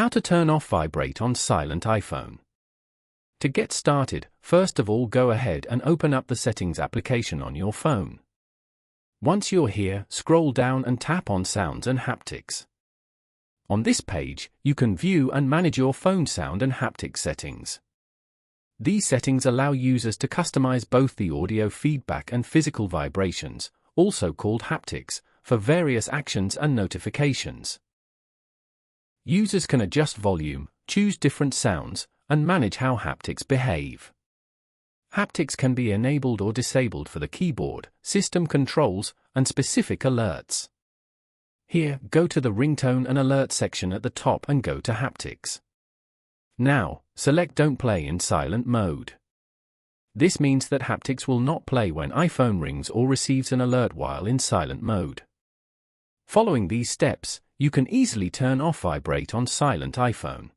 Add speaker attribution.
Speaker 1: How to turn off Vibrate on silent iPhone. To get started, first of all go ahead and open up the Settings application on your phone. Once you're here, scroll down and tap on Sounds and Haptics. On this page, you can view and manage your phone sound and haptic settings. These settings allow users to customize both the audio feedback and physical vibrations, also called haptics, for various actions and notifications. Users can adjust volume, choose different sounds, and manage how haptics behave. Haptics can be enabled or disabled for the keyboard, system controls, and specific alerts. Here, go to the ringtone and alert section at the top and go to haptics. Now, select Don't Play in silent mode. This means that haptics will not play when iPhone rings or receives an alert while in silent mode. Following these steps, you can easily turn off Vibrate on silent iPhone.